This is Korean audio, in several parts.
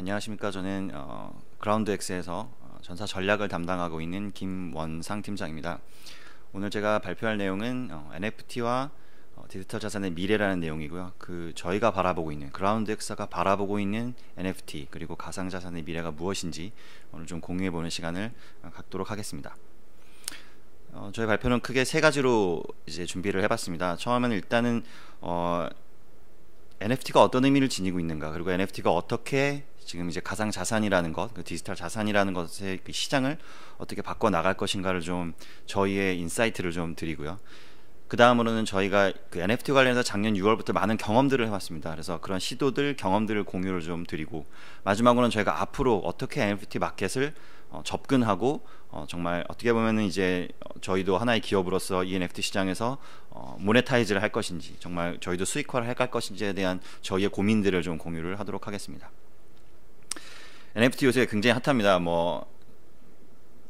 안녕하십니까. 저는 그라운드엑스에서 전사 전략을 담당하고 있는 김원상 팀장입니다. 오늘 제가 발표할 내용은 NFT와 디지털 자산의 미래라는 내용이고요. 저희가 바라보고 있는, 그라운드엑스가 바라보고 있는 NFT 그리고 가상자산의 미래가 무엇인지 오늘 좀 공유해보는 시간을 갖도록 하겠습니다. 저희 발표는 크게 세 가지로 이제 준비를 해봤습니다. 처음은 일단은 NFT가 어떤 의미를 지니고 있는가, 그리고 NFT가 어떻게 지금 이제 가상 자산이라는 것, 디지털 자산이라는 것의 시장을 어떻게 바꿔 나갈 것인가를 좀 저희의 인사이트를 좀 드리고요. 그 다음으로는 저희가 NFT 관련해서 작년 6월부터 많은 경험들을 해왔습니다. 그래서 그런 시도들, 경험들을 공유를 좀 드리고, 마지막으로는 저희가 앞으로 어떻게 NFT 마켓을 접근하고 정말 어떻게 보면은 이제 저희도 하나의 기업으로서 이 NFT 시장에서 모네타이즈를 할 것인지, 정말 저희도 수익화를 할 것인지에 대한 저희의 고민들을 좀 공유를 하도록 하겠습니다. NFT 요새 굉장히 핫합니다.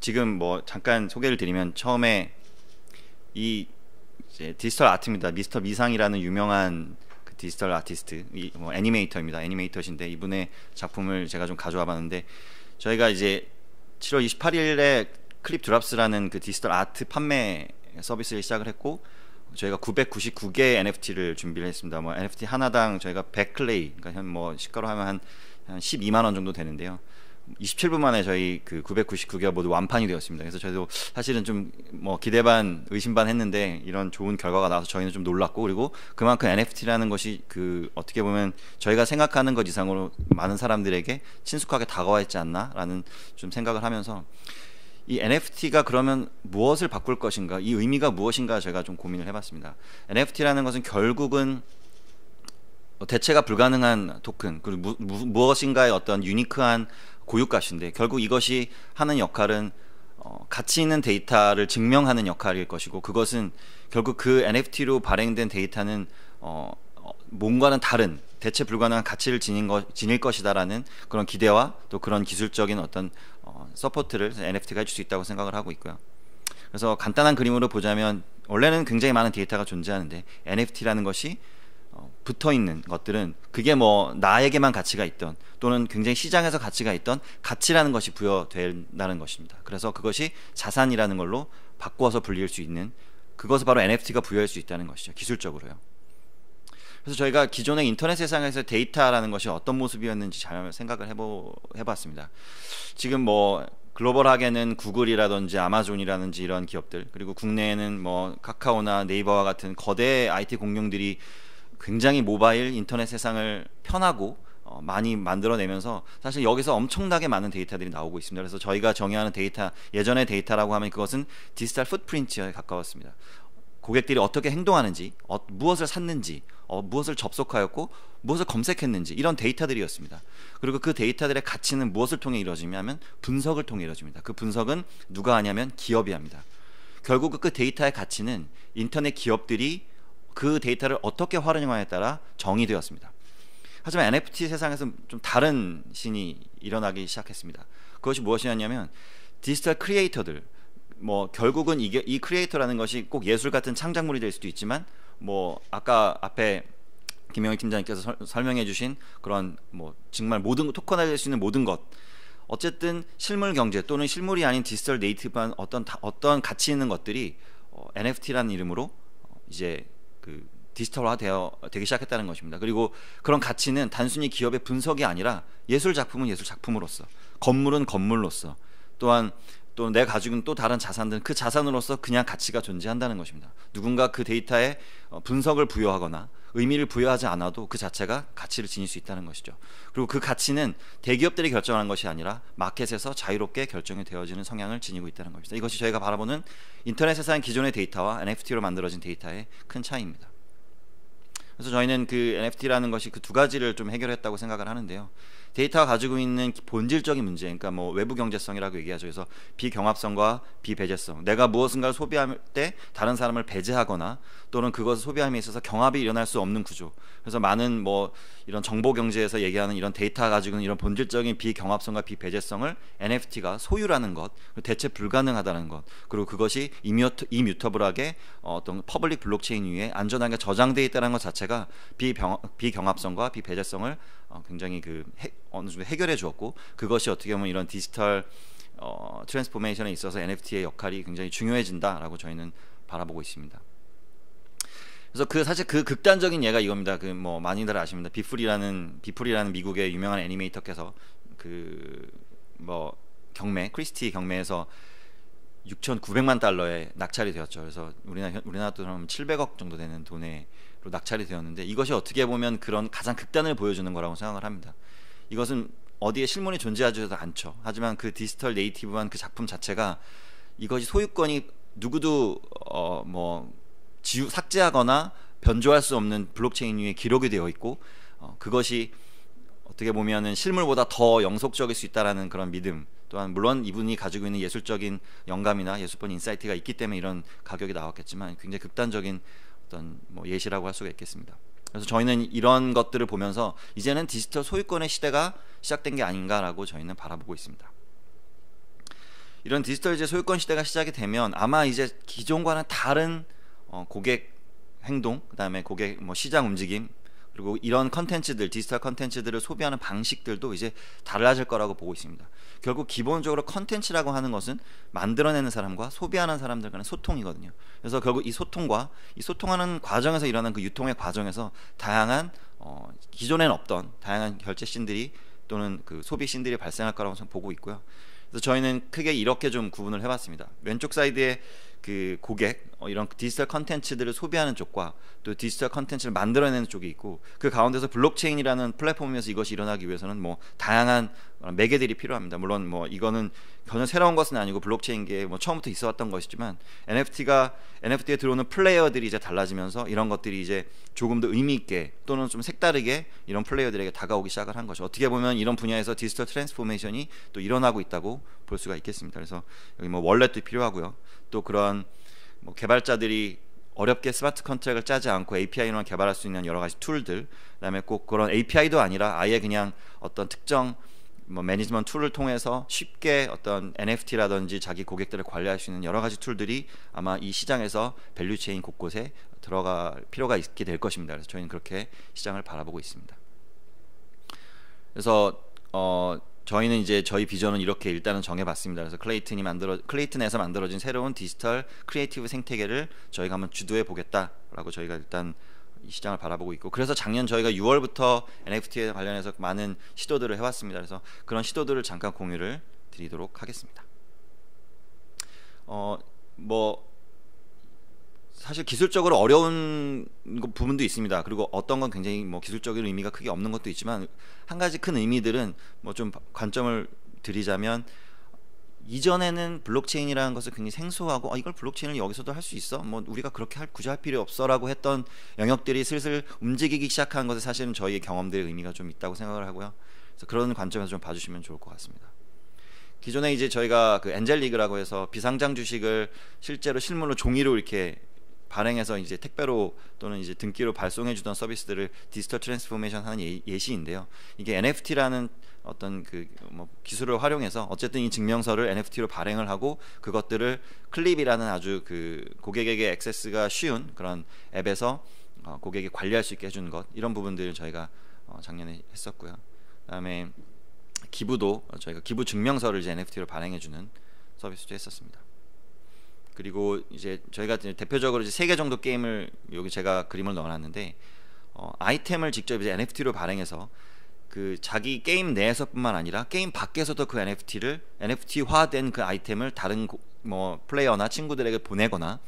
지금 잠깐 소개를 드리면, 처음에 이 이제 디지털 아트입니다. 미스터 미상이라는 유명한 디지털 아티스트, 애니메이터입니다. 애니메이터신데 이분의 작품을 제가 좀 가져와 봤는데, 저희가 이제 7월 28일에 클립 드랍스라는 디지털 아트 판매 서비스를 시작을 했고, 저희가 999개의 NFT를 준비를 했습니다. NFT 하나당 저희가 100클레이, 그러니까 시가로 하면 한 12만원 정도 되는데요. 27분 만에 저희 999개가 모두 완판이 되었습니다. 그래서 저희도 사실은 좀 기대 반 의심 반 했는데, 이런 좋은 결과가 나와서 저희는 좀 놀랐고, 그리고 그만큼 NFT라는 것이 어떻게 보면 저희가 생각하는 것 이상으로 많은 사람들에게 친숙하게 다가와 있지 않나 라는 좀 생각을 하면서, 이 NFT가 그러면 무엇을 바꿀 것인가, 이 의미가 무엇인가 제가 좀 고민을 해봤습니다. NFT라는 것은 결국은 대체가 불가능한 토큰, 그리고 무엇인가의 어떤 유니크한 고유가치인데, 결국 이것이 하는 역할은 가치 있는 데이터를 증명하는 역할일 것이고, 그것은 결국 그 NFT로 발행된 데이터는 뭔가는 다른, 대체 불가능한 가치를 지닐 것이다라는 그런 기대와 또 그런 기술적인 어떤 서포트를 NFT가 해줄 수 있다고 생각을 하고 있고요. 그래서 간단한 그림으로 보자면, 원래는 굉장히 많은 데이터가 존재하는데, NFT라는 것이 붙어있는 것들은 그게 나에게만 가치가 있던, 또는 굉장히 시장에서 가치가 있던 가치라는 것이 부여된다는 것입니다. 그래서 그것이 자산이라는 걸로 바꾸어서 불릴 수 있는, 그것을 바로 NFT가 부여할 수 있다는 것이죠, 기술적으로요. 그래서 저희가 기존의 인터넷 세상에서 데이터라는 것이 어떤 모습이었는지 잘 생각을 해봤습니다. 지금 글로벌하게는 구글이라든지 아마존이라든지 이런 기업들, 그리고 국내에는 카카오나 네이버와 같은 거대 IT 공룡들이 굉장히 모바일 인터넷 세상을 편하고 많이 만들어내면서, 사실 여기서 엄청나게 많은 데이터들이 나오고 있습니다. 그래서 저희가 정의하는 데이터, 예전의 데이터라고 하면 그것은 디지털 풋프린트에 가까웠습니다. 고객들이 어떻게 행동하는지, 무엇을 샀는지, 무엇을 접속하였고 무엇을 검색했는지, 이런 데이터들이었습니다. 그리고 그 데이터들의 가치는 무엇을 통해 이루어지냐면 분석을 통해 이루어집니다. 그 분석은 누가 하냐면 기업이 합니다. 결국 그 데이터의 가치는 인터넷 기업들이 그 데이터를 어떻게 활용하냐에 따라 정의되었습니다. 하지만 NFT 세상에서 좀 다른 신이 일어나기 시작했습니다. 그것이 무엇이냐면, 디지털 크리에이터들, 결국은 이 크리에이터라는 것이 꼭 예술 같은 창작물이 될 수도 있지만, 아까 앞에 김영희 팀장님께서 설명해 주신 그런 정말 모든 토큰화될 수 있는 모든 것, 어쨌든 실물 경제 또는 실물이 아닌 디지털 네이티브한 어떤 가치 있는 것들이 NFT라는 이름으로 이제 디지털화 되기 시작했다는 것입니다. 그리고 그런 가치는 단순히 기업의 분석이 아니라 예술 작품은 예술 작품으로서, 건물은 건물로서, 또한 또 내가 가지고 있는 또 다른 자산들은 그 자산으로서 그냥 가치가 존재한다는 것입니다. 누군가 그 데이터에 분석을 부여하거나 의미를 부여하지 않아도 그 자체가 가치를 지닐 수 있다는 것이죠. 그리고 그 가치는 대기업들이 결정하는 것이 아니라 마켓에서 자유롭게 결정이 되어지는 성향을 지니고 있다는 것입니다. 이것이 저희가 바라보는 인터넷 세상 기존의 데이터와 NFT로 만들어진 데이터의 큰 차이입니다. 그래서 저희는 NFT라는 것이 두 가지를 좀 해결했다고 생각을 하는데요. 데이터가 가지고 있는 본질적인 문제, 그러니까 외부 경제성이라고 얘기하죠. 그래서 비경합성과 비배제성, 내가 무엇인가를 소비할 때 다른 사람을 배제하거나 또는 그것을 소비함에 있어서 경합이 일어날 수 없는 구조. 그래서 많은 이런 정보 경제에서 얘기하는 이런 데이터가 가지고 있는 이런 본질적인 비경합성과 비배제성을 NFT가 소유라는 것, 대체 불가능하다는 것, 그리고 그것이 이뮤터블하게 어떤 퍼블릭 블록체인 위에 안전하게 저장되어 있다는 것 자체가 비경합성과 비배제성을 굉장히 어느 정도 해결해 주었고, 그것이 어떻게 보면 이런 디지털 트랜스포메이션에 있어서 NFT의 역할이 굉장히 중요해진다라고 저희는 바라보고 있습니다. 그래서 사실 극단적인 예가 이겁니다. 뭐 많이들 아십니다. 비풀이라는 미국의 유명한 애니메이터께서 뭐 크리스티 경매에서 6,900만 달러에 낙찰이 되었죠. 그래서 우리나라 돈으로 700억 정도 되는 돈으로 낙찰이 되었는데, 이것이 어떻게 보면 그런 가장 극단을 보여주는 거라고 생각을 합니다. 이것은 어디에 실물이 존재하지도 않죠. 하지만 그 디지털 네이티브한 그 작품 자체가, 이것이 소유권이 누구도 삭제하거나 변조할 수 없는 블록체인 위에 기록이 되어 있고, 그것이 어떻게 보면은 실물보다 더 영속적일 수 있다라는 그런 믿음, 또한 물론 이분이 가지고 있는 예술적인 영감이나 예술적 인사이트가 있기 때문에 이런 가격이 나왔겠지만, 굉장히 극단적인 어떤 예시라고 할 수가 있겠습니다. 그래서 저희는 이런 것들을 보면서 이제는 디지털 소유권의 시대가 시작된 게 아닌가라고 저희는 바라보고 있습니다. 이런 디지털 소유권 시대가 시작이 되면 아마 이제 기존과는 다른 고객 행동, 그다음에 고객 시장 움직임, 그리고 이런 컨텐츠들, 디지털 컨텐츠들을 소비하는 방식들도 이제 달라질 거라고 보고 있습니다. 결국 기본적으로 컨텐츠라고 하는 것은 만들어내는 사람과 소비하는 사람들 간의 소통이거든요. 그래서 결국 이 소통하는 과정에서 일어난 그 유통의 과정에서 다양한 기존에는 없던 다양한 결제 씬들이 또는 그 소비 씬들이 발생할 거라고 보고 있고요. 그래서 저희는 크게 이렇게 좀 구분을 해봤습니다. 왼쪽 사이드에 그 고객, 이런 디지털 컨텐츠들을 소비하는 쪽과 또 디지털 컨텐츠를 만들어내는 쪽이 있고, 그 가운데서 블록체인이라는 플랫폼에서 이것이 일어나기 위해서는 다양한 매개들이 필요합니다. 물론 이거는 전혀 새로운 것은 아니고 블록체인계에 처음부터 있어왔던 것이지만, NFT에 들어오는 플레이어들이 이제 달라지면서 이런 것들이 이제 조금 더 의미 있게 또는 좀 색다르게 이런 플레이어들에게 다가오기 시작을 한 거죠. 어떻게 보면 이런 분야에서 디지털 트랜스포메이션이 또 일어나고 있다고 볼 수가 있겠습니다. 그래서 여기 월렛도 필요하고요. 또 그런 개발자들이 어렵게 스마트 컨트랙을 짜지 않고 API로만 개발할 수 있는 여러 가지 툴들, 그다음에 꼭 그런 API도 아니라 아예 그냥 어떤 특정 매니지먼트 툴을 통해서 쉽게 어떤 NFT라든지 자기 고객들을 관리할 수 있는 여러 가지 툴들이 아마 이 시장에서 밸류체인 곳곳에 들어갈 필요가 있게 될 것입니다. 그래서 저희는 그렇게 시장을 바라보고 있습니다. 그래서 저희는 이제 저희 비전은 이렇게 일단은 정해봤습니다. 그래서 클레이튼에서 만들어진 새로운 디지털 크리에이티브 생태계를 저희가 한번 주도해 보겠다라고 저희가 일단 이 시장을 바라보고 있고, 그래서 작년 저희가 6월부터 NFT에 관련해서 많은 시도들을 해왔습니다. 그래서 그런 시도들을 잠깐 공유를 드리도록 하겠습니다. 사실 기술적으로 어려운 부분도 있습니다. 그리고 어떤 건 굉장히 기술적인 의미가 크게 없는 것도 있지만, 한 가지 큰 의미들은 좀 관점을 드리자면, 이전에는 블록체인이라는 것을 굉장히 생소하고 이걸 블록체인을 여기서도 할 수 있어? 우리가 그렇게 굳이 할 필요 없어 라고 했던 영역들이 슬슬 움직이기 시작한 것에 사실은 저희의 경험들의 의미가 좀 있다고 생각을 하고요. 그래서 그런 관점에서 좀 봐주시면 좋을 것 같습니다. 기존에 이제 저희가 그 엔젤리그라고 해서 비상장 주식을 실제로 실물로 종이로 이렇게 발행해서 이제 택배로 또는 이제 등기로 발송해 주던 서비스들을 디지털 트랜스포메이션 하는 예시인데요. 이게 NFT라는 어떤 기술을 활용해서 어쨌든 이 증명서를 NFT로 발행을 하고, 그것들을 클립이라는 아주 고객에게 액세스가 쉬운 그런 앱에서 고객이 관리할 수 있게 해주는 것, 이런 부분들을 저희가 작년에 했었고요. 그다음에 기부도 저희가 기부 증명서를 이제 NFT로 발행해주는 서비스도 했었습니다. 그리고 이제 저희가 대표적으로 이제 3개 정도 게임을 여기 제가 그림을 넣어놨는데, 아이템을 직접 이제 NFT로 발행해서 자기 게임 내에서뿐만 아니라 게임 밖에서도 그 NFT화된 그 아이템을 다른 플레이어나 친구들에게 보내거나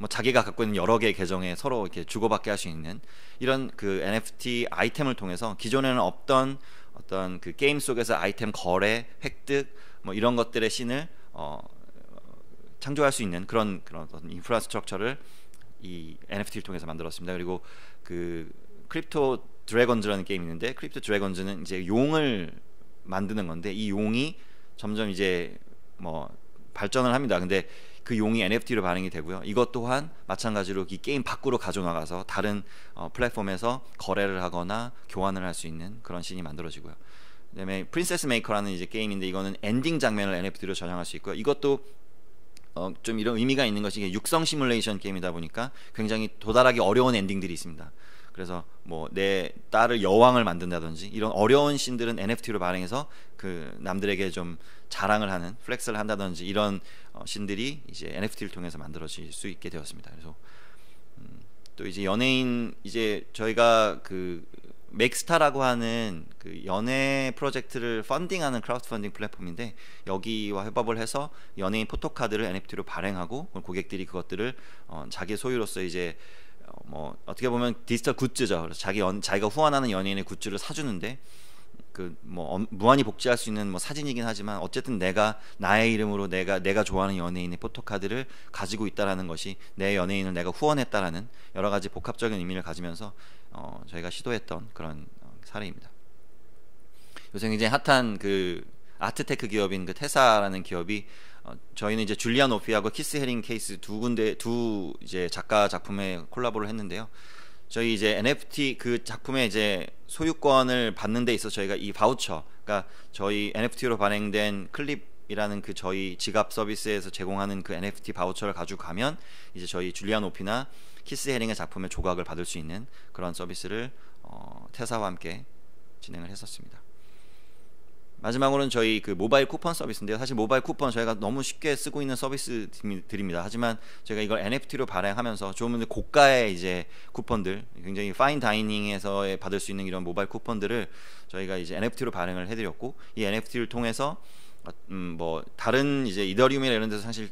자기가 갖고 있는 여러 개의 계정에 서로 이렇게 주고받게 할 수 있는 이런 그 NFT 아이템을 통해서 기존에는 없던 어떤 그 게임 속에서 아이템 거래, 획득 이런 것들의 씬을 창조할 수 있는 그런 어떤 인프라스트럭처를 이 NFT를 통해서 만들었습니다. 그리고 그 크립토 드래곤즈라는 게임이 있는데, 크립토 드래곤즈는 이제 용을 만드는 건데, 이 용이 점점 이제 발전을 합니다. 근데 그 용이 NFT로 반영이 되고요. 이것 또한 마찬가지로 이 게임 밖으로 가져나가서 다른 플랫폼에서 거래를 하거나 교환을 할 수 있는 그런 씬이 만들어지고요. 그다음에 프린세스 메이커라는 이제 게임인데, 이거는 엔딩 장면을 NFT로 저장할 수 있고요. 이것도 좀 이런 의미가 있는 것이, 육성 시뮬레이션 게임이다 보니까 굉장히 도달하기 어려운 엔딩들이 있습니다. 그래서 뭐 내 딸을 여왕을 만든다든지 이런 어려운 씬들은 NFT로 발행해서 그 남들에게 좀 자랑을 하는 플렉스를 한다든지 이런 씬들이 이제 NFT를 통해서 만들어질 수 있게 되었습니다. 그래서 또 이제 연예인 이제 저희가 그 맥스타라고 하는 그 연예 프로젝트를 펀딩하는 크라우드 펀딩 플랫폼인데 여기와 협업을 해서 연예인 포토카드를 NFT로 발행하고 고객들이 그것들을 자기 소유로서 이제 뭐 어떻게 보면 디지털 굿즈죠. 그래서 자기가 후원하는 연예인의 굿즈를 사주는데 그 뭐 무한히 복제할 수 있는 뭐 사진이긴 하지만 어쨌든 내가 나의 이름으로 내가 좋아하는 연예인의 포토카드를 가지고 있다라는 것이 내 연예인을 내가 후원했다라는 여러 가지 복합적인 의미를 가지면서 저희가 시도했던 그런 사례입니다. 요새 굉장히 핫한 그 아트테크 기업인 그 테사라는 기업이 저희는 이제 줄리안 오피하고 키스 헤링 케이스 두 이제 작가 작품에 콜라보를 했는데요. 저희 이제 NFT 그 작품의 이제 소유권을 받는 데 있어서 저희가 이 바우처, 그러니까 저희 NFT로 발행된 클립이라는 그 저희 지갑 서비스에서 제공하는 그 NFT 바우처를 가지고 가면 이제 저희 줄리안 오피나 키스 헤링의 작품의 조각을 받을 수 있는 그런 서비스를 테사와 함께 진행을 했었습니다. 마지막으로는 저희 그 모바일 쿠폰 서비스인데요. 사실 모바일 쿠폰 저희가 너무 쉽게 쓰고 있는 서비스들입니다. 하지만 저희가 이걸 NFT로 발행하면서 좀 고가의 이제 쿠폰들, 굉장히 파인 다이닝에서 받을 수 있는 이런 모바일 쿠폰들을 저희가 이제 NFT로 발행을 해드렸고, 이 NFT를 통해서 뭐 다른 이제 이더리움이나 이런 데서 사실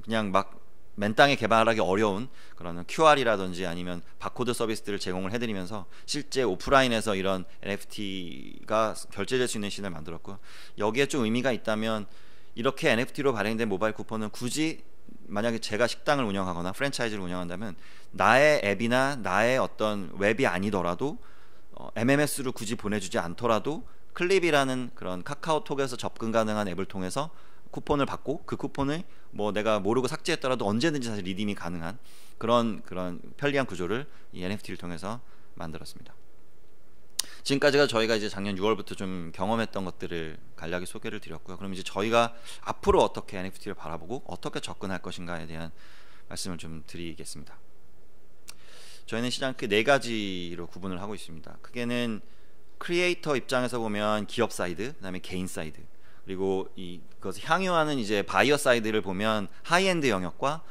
그냥 막 맨땅에 개발하기 어려운 그런 QR이라든지 아니면 바코드 서비스들을 제공을 해드리면서 실제 오프라인에서 이런 NFT가 결제될 수 있는 시대를 만들었고요. 여기에 좀 의미가 있다면 이렇게 NFT로 발행된 모바일 쿠폰은 굳이 만약에 제가 식당을 운영하거나 프랜차이즈를 운영한다면 나의 앱이나 나의 어떤 웹이 아니더라도 MMS로 굳이 보내주지 않더라도 클립이라는 그런 카카오톡에서 접근 가능한 앱을 통해서 쿠폰을 받고 그 쿠폰을 뭐 내가 모르고 삭제했더라도 언제든지 사실 리딤이 가능한 그런 편리한 구조를 이 NFT를 통해서 만들었습니다. 지금까지가 저희가 이제 작년 6월부터 좀 경험했던 것들을 간략히 소개를 드렸고요. 그럼 이제 저희가 앞으로 어떻게 NFT를 바라보고 어떻게 접근할 것인가에 대한 말씀을 좀 드리겠습니다. 저희는 시장 그 네 가지로 구분을 하고 있습니다. 크게는 크리에이터 입장에서 보면 기업 사이드, 그다음에 개인 사이드, 그리고 그것을 향유하는 이제 바이어 사이드를 보면 하이엔드 영역과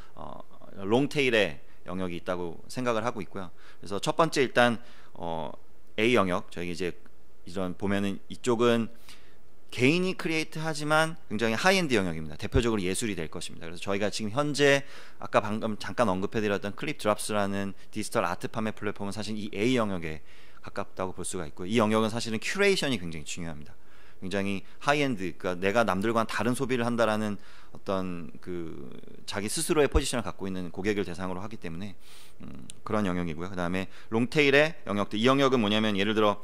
롱테일의 영역이 있다고 생각을 하고 있고요. 그래서 첫 번째 일단 A 영역, 저희 이제 이런 보면은 이쪽은 개인이 크리에이트 하지만 굉장히 하이엔드 영역입니다. 대표적으로 예술이 될 것입니다. 그래서 저희가 지금 현재 아까 방금 잠깐 언급해드렸던 클립 드랍스라는 디지털 아트 판매 플랫폼은 사실 이 A 영역에 가깝다고 볼 수가 있고요. 이 영역은 사실은 큐레이션이 굉장히 중요합니다. 굉장히 하이엔드, 그러니까 내가 남들과는 다른 소비를 한다라는 어떤 그 자기 스스로의 포지션을 갖고 있는 고객을 대상으로 하기 때문에 그런 영역이고요. 그 다음에 롱테일의 영역들, 이 영역은 뭐냐면 예를 들어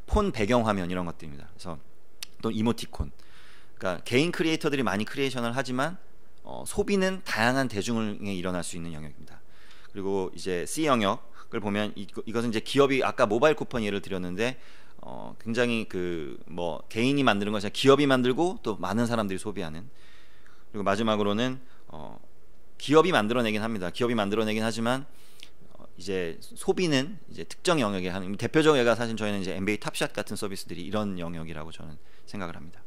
폰 배경화면 이런 것들입니다. 그래서 또 이모티콘, 그러니까 개인 크리에이터들이 많이 크리에이션을 하지만 소비는 다양한 대중에 일어날 수 있는 영역입니다. 그리고 이제 C 영역을 보면 이것은 이제 기업이 아까 모바일 쿠폰 예를 드렸는데 굉장히 그 뭐 개인이 만드는 것이 아니라 기업이 만들고 또 많은 사람들이 소비하는, 그리고 마지막으로는 기업이 만들어내긴 합니다. 기업이 만들어내긴 하지만 이제 소비는 이제 특정 영역에 하는, 대표적 예가 사실 저희는 이제 NBA 탑샷 같은 서비스들이 이런 영역이라고 저는 생각을 합니다.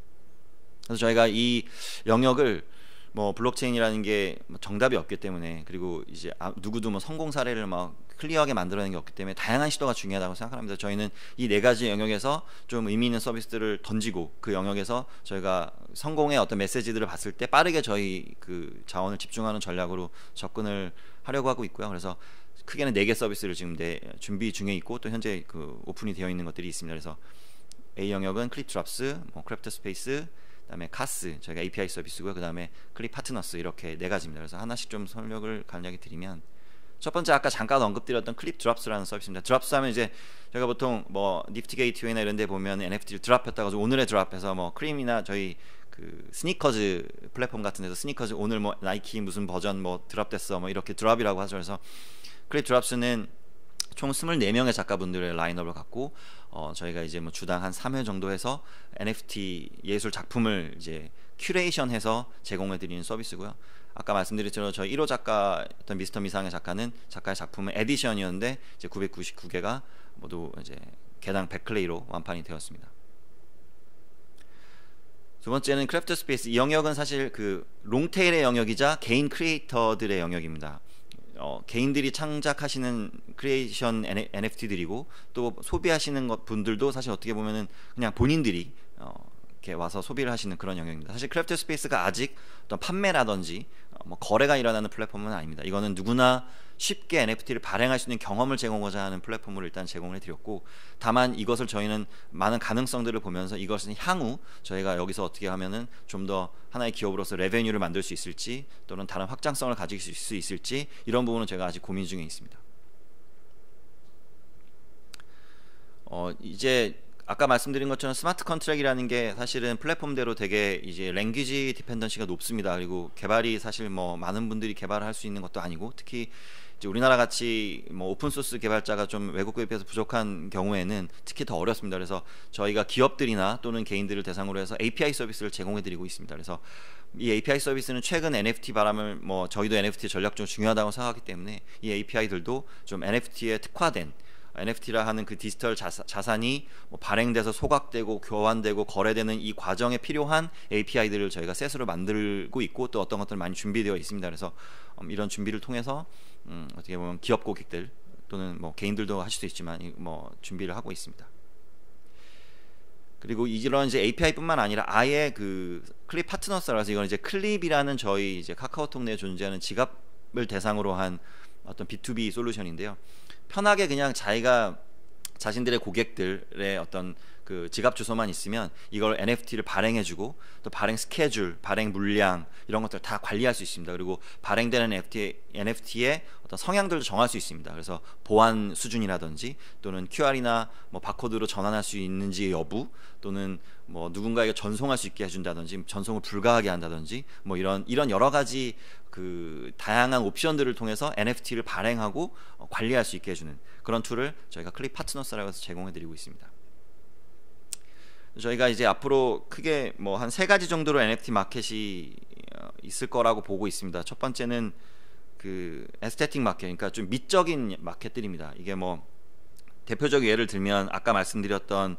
그래서 저희가 이 영역을 뭐 블록체인이라는 게 정답이 없기 때문에, 그리고 이제 누구도 뭐 성공 사례를 막 클리어하게 만들어내는 게 없기 때문에 다양한 시도가 중요하다고 생각합니다. 저희는 이 네 가지 영역에서 좀 의미 있는 서비스들을 던지고 그 영역에서 저희가 성공의 어떤 메시지들을 봤을 때 빠르게 저희 그 자원을 집중하는 전략으로 접근을 하려고 하고 있고요. 그래서 크게는 4개 서비스를 지금 준비 중에 있고 또 현재 그 오픈이 되어 있는 것들이 있습니다. 그래서 A 영역은 클립 드랍스, 뭐 크래프트 스페이스, 그다음에 카스 저희가 API 서비스고요. 그다음에 클립 파트너스, 이렇게 4가지입니다. 그래서 하나씩 좀 설명을 간략히 드리면, 첫 번째 아까 잠깐 언급드렸던 클립 드랍스라는 서비스입니다. 드랍스 하면 이제 저희가 보통 뭐 니프티 게이트웨이나 이런 데 보면 NFT를 드랍했다가 오늘의 드랍해서 뭐 크림이나 저희 그 스니커즈 플랫폼 같은 데서 스니커즈 오늘 뭐 나이키 무슨 버전 뭐 드랍됐어 뭐 이렇게 드랍이라고 하죠. 그래서 클립 드랍스는 총 24명의 작가분들의 라인업을 갖고 저희가 이제 뭐 주당 한 3회 정도 해서 NFT 예술 작품을 이제 큐레이션해서 제공해 드리는 서비스고요. 아까 말씀드렸죠. 저희 1호 작가였던 미스터 미상의 작가의 작품은 에디션이었는데 이제 999개가 모두 이제 개당 100클레이로 완판이 되었습니다. 두 번째는 크래프트 스페이스. 이 영역은 사실 그 롱테일의 영역이자 개인 크리에이터들의 영역입니다. 개인들이 창작하시는 크리에이션 NFT들이고 또 소비하시는 분들도 사실 어떻게 보면은 그냥 본인들이 이렇게 와서 소비를 하시는 그런 영역입니다. 사실 크래프트 스페이스가 아직 어떤 판매라든지 뭐 거래가 일어나는 플랫폼은 아닙니다. 이거는 누구나 쉽게 NFT를 발행할 수 있는 경험을 제공하고자 하는 플랫폼을 일단 제공해 드렸고, 다만 이것을 저희는 많은 가능성들을 보면서 이것은 향후 저희가 여기서 어떻게 하면은 좀 더 하나의 기업으로서 레베뉴를 만들 수 있을지 또는 다른 확장성을 가질 수 있을지 이런 부분은 제가 아직 고민 중에 있습니다. 이제 아까 말씀드린 것처럼 스마트 컨트랙이라는 게 사실은 플랫폼대로 되게 이제 랭귀지 디펜던시가 높습니다. 그리고 개발이 사실 뭐 많은 분들이 개발할 수 있는 것도 아니고, 특히 이제 우리나라 같이 뭐 오픈 소스 개발자가 좀 외국에 비해서 부족한 경우에는 특히 더 어렵습니다. 그래서 저희가 기업들이나 또는 개인들을 대상으로 해서 API 서비스를 제공해 드리고 있습니다. 그래서 이 API 서비스는 최근 NFT 바람을 뭐 저희도 NFT 전략적으로 중요하다고 생각하기 때문에 이 API들도 좀 NFT에 특화된, NFT라 하는 그 디지털 자산이 뭐 발행돼서 소각되고 교환되고 거래되는 이 과정에 필요한 API들을 저희가 셋으로 만들고 있고, 또 어떤 것들 많이 준비되어 있습니다. 그래서 이런 준비를 통해서 어떻게 보면 기업 고객들 또는 뭐 개인들도 하실 수 있지만 뭐 준비를 하고 있습니다. 그리고 이런 이제 API뿐만 아니라 아예 그 클립 파트너스라서, 이건 이제 클립이라는 저희 이제 카카오톡 내에 존재하는 지갑을 대상으로 한 어떤 B2B 솔루션인데요. 편하게 그냥 자신들의 고객들의 어떤 그 지갑 주소만 있으면 이걸 NFT를 발행해주고, 또 발행 스케줄, 발행 물량 이런 것들 다 관리할 수 있습니다. 그리고 발행되는 NFT의 어떤 성향들도 정할 수 있습니다. 그래서 보안 수준이라든지 또는 QR이나 뭐 바코드로 전환할 수 있는지 여부, 또는 뭐 누군가에게 전송할 수 있게 해준다든지 전송을 불가하게 한다든지 뭐 이런 여러 가지 그 다양한 옵션들을 통해서 NFT를 발행하고 관리할 수 있게 해주는 그런 툴을 저희가 클립 파트너스라고 해서 제공해드리고 있습니다. 저희가 이제 앞으로 크게 뭐 한 3가지 정도로 NFT 마켓이 있을 거라고 보고 있습니다. 첫 번째는 그 에스테틱 마켓, 그러니까 좀 미적인 마켓들입니다. 이게 뭐 대표적 예를 들면 아까 말씀드렸던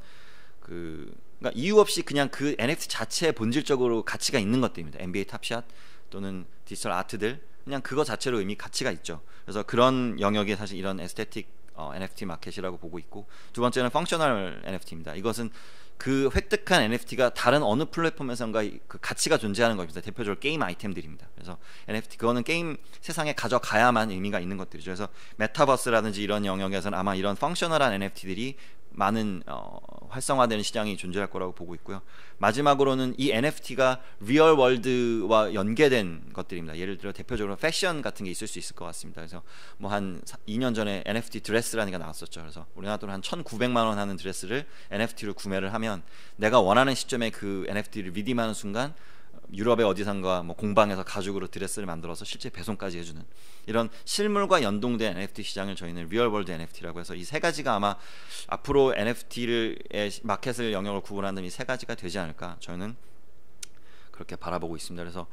그러니까 이유 없이 그냥 그 NFT 자체에 본질적으로 가치가 있는 것들입니다. NBA 탑샷 또는 디지털 아트들, 그냥 그거 자체로 이미 가치가 있죠. 그래서 그런 영역이 사실 이런 에스테틱 NFT 마켓이라고 보고 있고, 두 번째는 펑셔널 NFT입니다. 이것은 그 획득한 NFT가 다른 어느 플랫폼에선가 그 가치가 존재하는 겁니다. 대표적으로 게임 아이템들입니다. 그래서 NFT 그거는 게임 세상에 가져가야만 의미가 있는 것들이죠. 그래서 메타버스라든지 이런 영역에서는 아마 이런 펑셔널한 NFT들이 많은 활성화되는 시장이 존재할 거라고 보고 있고요. 마지막으로는 이 NFT가 리얼 월드와 연계된 것들입니다. 예를 들어 대표적으로 패션 같은 게 있을 수 있을 것 같습니다. 그래서 뭐 한 2년 전에 NFT 드레스라는 게 나왔었죠. 그래서 우리나라 돈으로 한 1,900만 원 하는 드레스를 NFT로 구매를 하면 내가 원하는 시점에 그 NFT를 리디임하는 순간 유럽의 어디선가 뭐 공방에서 가죽으로 드레스를 만들어서 실제 배송까지 해주는 이런 실물과 연동된 NFT 시장을 저희는 리얼월드 NFT라고 해서 이 3가지가 아마 앞으로 NFT를 마켓을 영역을 구분하는 이 3가지가 되지 않을까 저희는 그렇게 바라보고 있습니다. 그래서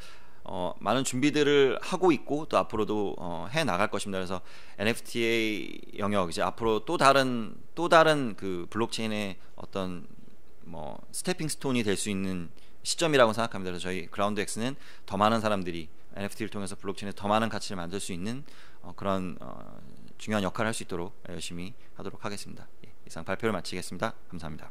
많은 준비들을 하고 있고 또 앞으로도 해 나갈 것입니다. 그래서 NFT의 영역 이제 앞으로 또 다른 그 블록체인의 어떤 뭐 스태핑 스톤이 될 수 있는 시점이라고 생각합니다. 그래서 저희 그라운드엑스는 더 많은 사람들이 NFT를 통해서 블록체인에 더 많은 가치를 만들 수 있는 그런 중요한 역할을 할 수 있도록 열심히 하도록 하겠습니다. 이상 발표를 마치겠습니다. 감사합니다.